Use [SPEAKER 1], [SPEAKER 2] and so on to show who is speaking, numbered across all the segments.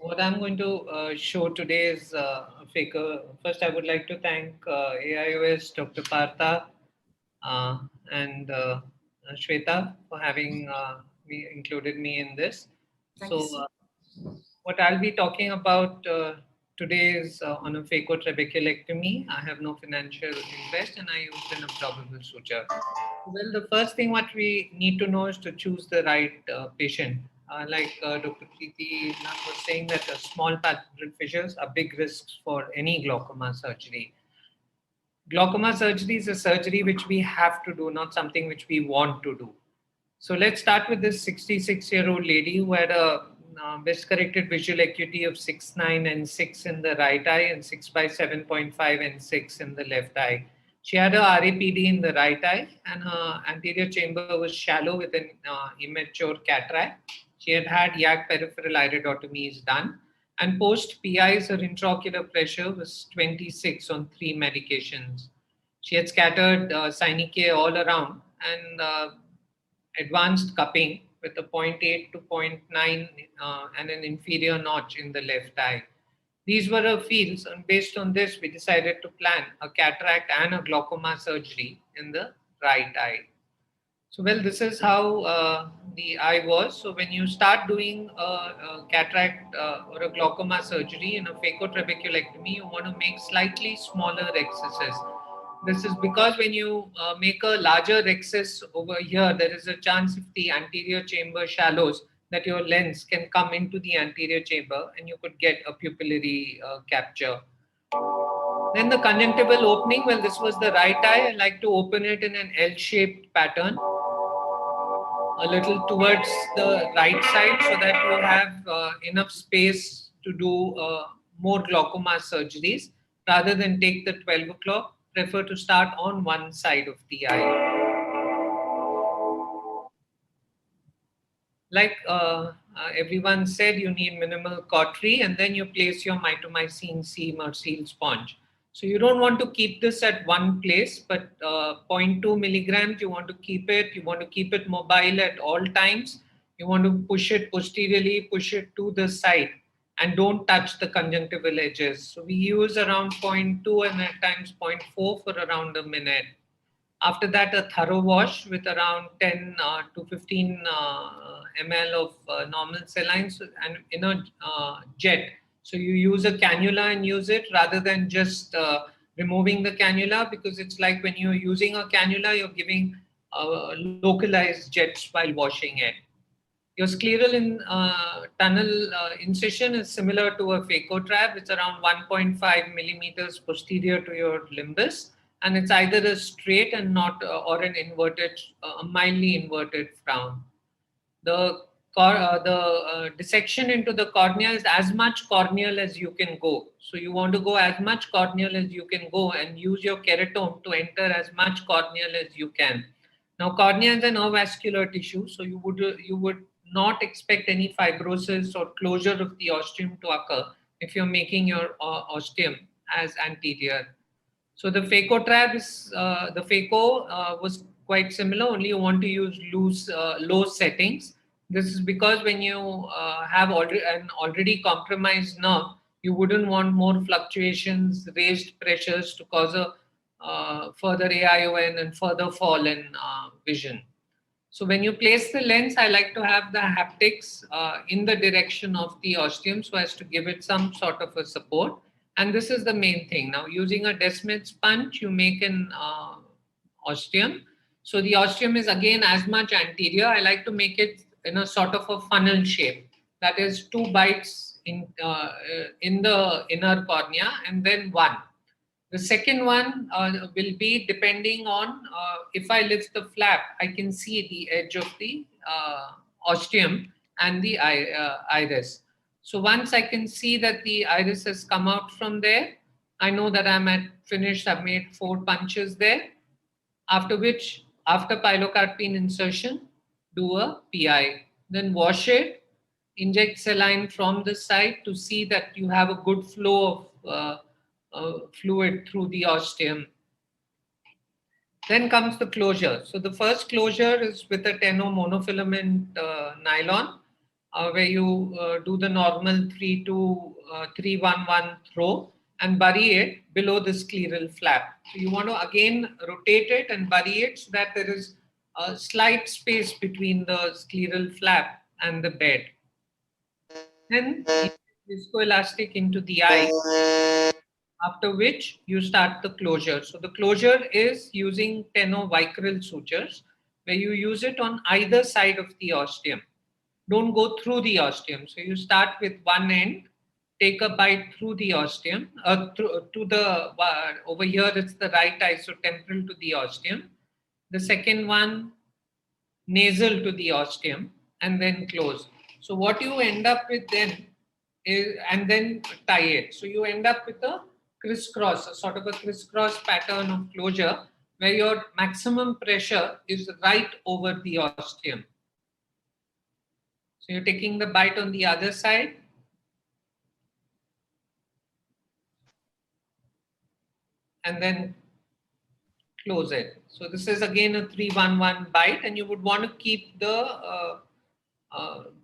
[SPEAKER 1] What I'm going to show today is Faker. First, I would like to thank AIOS, Dr. Partha, uh, and Shweta for having included me in this.
[SPEAKER 2] Thank you
[SPEAKER 1] So,
[SPEAKER 2] so
[SPEAKER 1] what I'll be talking about today is on a phacotrabeculectomy. I have no financial invest and I used an improbable suture. Well, the first thing what we need to know is to choose the right patient. Like Dr. Preeti Nath was saying that small palpebral fissures are big risks for any glaucoma surgery. Glaucoma surgery is a surgery which we have to do, not something which we want to do. So let's start with this 66-year-old lady who had a best corrected visual acuity of 6.9 and 6 in the right eye and 6 by 7.5 and 6 in the left eye. She had a RAPD in the right eye and her anterior chamber was shallow with an immature cataract. She had had YAG peripheral iridotomies done. And post PIs, her intraocular pressure was 26 on 3 medications. She had scattered Sinicare all around and advanced cupping with a zero point 0.8 to zero point 0.9 and an inferior notch in the left eye. These were her fields, and based on this, we decided to plan a cataract and a glaucoma surgery in the right eye. So, well, this is how the eye was. So, when you start doing a cataract or a glaucoma surgery in a phacotrabeculectomy, you want to make slightly smaller excesses. This is because when you make a larger excess over here, there is a chance if the anterior chamber shallows that your lens can come into the anterior chamber and you could get a pupillary capture. Then the conjunctival opening, well, this was the right eye. I like to open it in an L-shaped pattern a little towards the right side so that you have enough space to do more glaucoma surgeries rather than take the 12 o'clock. Prefer to start on one side of the eye. Like everyone said, you need minimal cautery and then you place your mitomycin C merceil sponge. So you don't want to keep this at one place, but zero point 0.2 milligrams, you want to keep it. You want to keep it mobile at all times. You want to push it posteriorly, push it to the side, and don't touch the conjunctival edges. So we use around zero point 0.2 and at times zero point 0.4 for around a minute. After that, a thorough wash with around 10 to 15 ml of normal saline and in a jet. So you use a cannula and use it rather than just removing the cannula, because it's like when you're using a cannula, you're giving localized jets while washing it. Your scleral tunnel incision is similar to a phacotrab. It's around 1.5 millimeters posterior to your limbus, and it's either a straight and not or an inverted, a mildly inverted frown. The dissection into the cornea is as much corneal as you can go. So you want to go as much corneal as you can go and use your keratome to enter as much corneal as you can. Now, cornea is an avascular tissue, so you would not expect any fibrosis or closure of the ostium to occur if you're making your ostium as anterior. So the phacotrab is the phaco was quite similar. Only you want to use loose low settings. This is because when you have already an already compromised nerve, you wouldn't want more fluctuations, raised pressures to cause a further AION and further fall in vision. So when you place the lens, I like to have the haptics in the direction of the ostium so as to give it some sort of a support. And this is the main thing. Now, using a Descemet sponge, you make an ostium. So the ostium is again as much anterior. I like to make it in a sort of a funnel shape. That is two bites in the inner cornea and then one. The second one will be depending on if I lift the flap, I can see the edge of the ostium and the iris. So once I can see that the iris has come out from there, I know that I'm at finished. I've made 4 punches there. After which, after pilocarpine insertion, do a PI. Then wash it, inject saline from the side to see that you have a good flow of fluid through the ostium. Then comes the closure. So the first closure is with a 10 monofilament nylon. where you do the normal 3-2-3-1-1 throw and bury it below the scleral flap. So you want to again rotate it and bury it so that there is a slight space between the scleral flap and the bed. Then viscoelastic into the eye, after which you start the closure. So the closure is using tenovicral sutures, where you use it on either side of the ostium. Don't go through the ostium. So you start with one end, take a bite through the ostium, to the, over here it's the right isotemporal to the ostium. The second one, nasal to the ostium, and then close. So what you end up with then is, and then tie it. So you end up with a crisscross, a sort of a crisscross pattern of closure where your maximum pressure is right over the ostium. So you're taking the bite on the other side. And then close it. So this is again a 3-1-1 bite, and you would want to keep the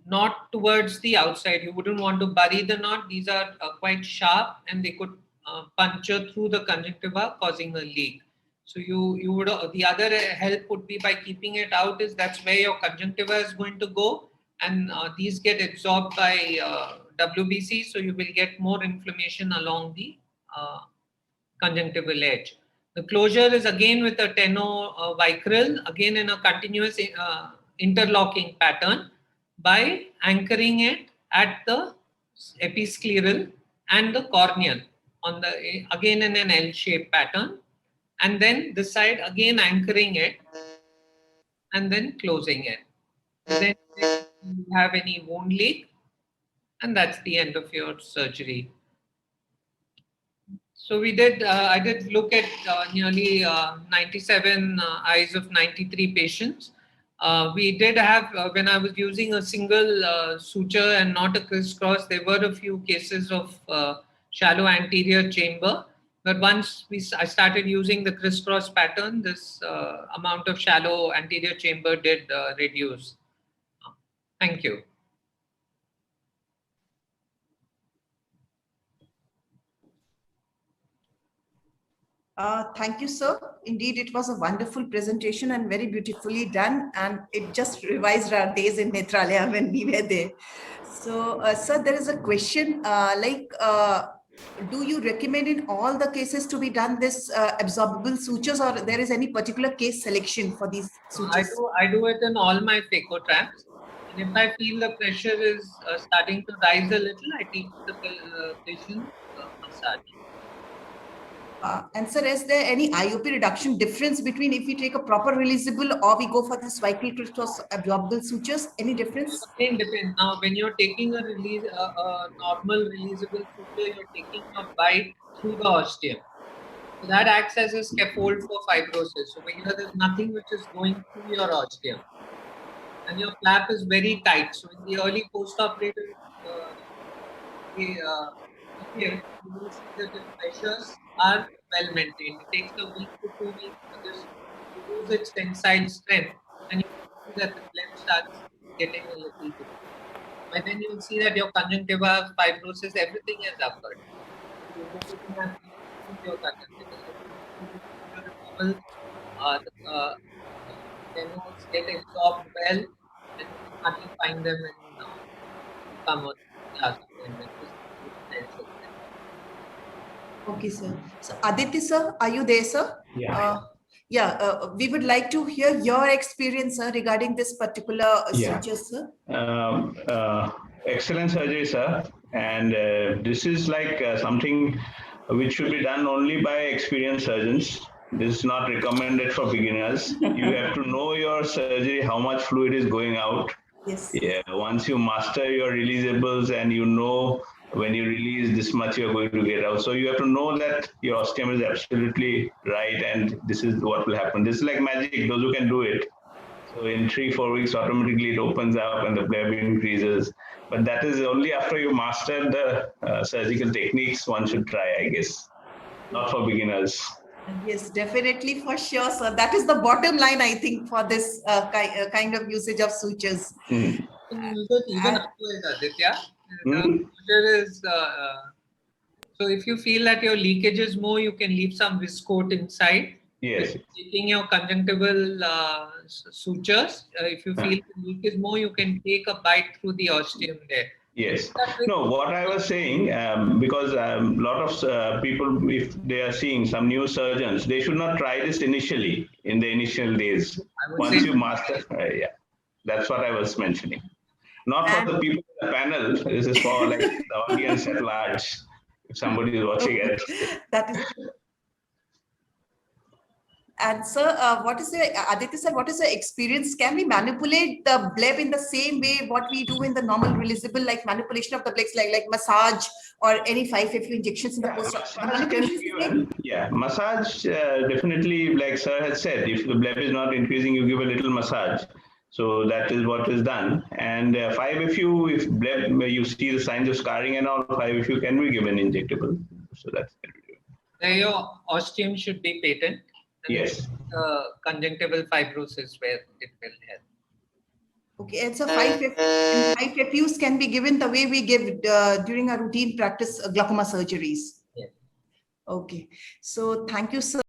[SPEAKER 1] knot towards the outside. You wouldn't want to bury the knot. These are quite sharp and they could puncture through the conjunctiva, causing a leak. So you would, the other help would be by keeping it out, is that's where your conjunctiva is going to go, and these get absorbed by WBC, so you will get more inflammation along the conjunctival edge. The closure is again with a tenovicral, again in a continuous interlocking pattern, by anchoring it at the episcleral and the corneal on the, again in an L-shaped pattern, and then this side again anchoring it and then closing it. Then if you have any wound leak, and that's the end of your surgery. So we did, I did look at nearly 97 eyes of 93 patients. We did have, when I was using a single suture and not a crisscross, there were a few cases of shallow anterior chamber. But once I started using the crisscross pattern, this amount of shallow anterior chamber did reduce. Thank you.
[SPEAKER 2] Thank you, sir. Indeed, it was a wonderful presentation and very beautifully done. And it just revised our days in Nethralaya when we were there. So, sir, there is a question do you recommend in all the cases to be done this absorbable sutures, or there is any particular case selection for these sutures?
[SPEAKER 1] I do it in all my phaco traps. And if I feel the pressure is starting to rise a little, I teach the patient massage.
[SPEAKER 2] And sir, is there any IOP reduction difference between if we take a proper releasable or we go for this vital crisscross absorbable sutures? Any difference?
[SPEAKER 1] Again, depends. Now, when you're taking a release, a normal releasable suture, you're taking a bite through the ostium. So that acts as a scaffold for fibrosis. So when there's nothing which is going through your ostium, and your flap is very tight. So in the early postoperative period, you will see that the pressures are well maintained. It takes a week to 2 weeks for this to lose its tensile strength, and you will see that the phlegm starts getting a little bit. But then you will see that your conjunctiva, fibrosis, everything is upward. Your conjunctiva, demos get absorbed well, and you hardly find them in summer class appointment.
[SPEAKER 2] Okay, sir. So, Aditya, sir, are you there, sir?
[SPEAKER 3] Yeah.
[SPEAKER 2] We would like to hear your experience, sir, regarding this particular suture, sir.
[SPEAKER 3] Excellent surgery, sir. And this is like something which should be done only by experienced surgeons. This is not recommended for beginners. You have to know your surgery, how much fluid is going out.
[SPEAKER 2] Yes.
[SPEAKER 3] Yeah. Once you master your releasables and you know when you release this much you're going to get out. So you have to know that your ostium is absolutely right and this is what will happen. This is like magic, those who can do it. So in 3-4 weeks, automatically it opens up and the bleb increases. But that is only after you master the surgical techniques one should try, I guess. Not for beginners.
[SPEAKER 2] Yes, definitely, for sure, sir. That is the bottom line, I think, for this kind of usage of sutures.
[SPEAKER 1] You can use it even afterwards, Aditya. The
[SPEAKER 3] Hmm?
[SPEAKER 1] suture is, so if you feel that your leakage is more, you can leave some viscoat inside.
[SPEAKER 3] Yes.
[SPEAKER 1] Taking your conjunctival sutures, if you feel the leak is more, you can take a bite through the ostium there.
[SPEAKER 3] Yes. No, what I was saying, because a lot of people, if they are seeing some new surgeons, they should not try this initially in the initial days.
[SPEAKER 1] I would
[SPEAKER 3] Once
[SPEAKER 1] say-
[SPEAKER 3] you master, yeah, that's what I was mentioning. Not for the people in the panel. This is for like the audience at large. If somebody is watching it.
[SPEAKER 2] That is. And sir, what is the Aditya sir? What is the experience? Can we manipulate the bleb in the same way what we do in the normal releasable, like manipulation of the blebs, like massage or any 5FU injections in the post?
[SPEAKER 3] Massage can be given. Yeah, massage definitely, like sir has said, if the bleb is not increasing, you give a little massage. So that is what is done. And 5FU, if bleb, you see the signs of scarring and all, 5FU can be given injectable. So that's
[SPEAKER 1] your ostium should be patent.
[SPEAKER 3] Yes.
[SPEAKER 1] Conjunctival fibrosis where it will help.
[SPEAKER 2] Okay, and so 5FUs can be given the way we give during our routine practice glaucoma surgeries.
[SPEAKER 1] Yes.
[SPEAKER 2] Okay, so thank you, sir.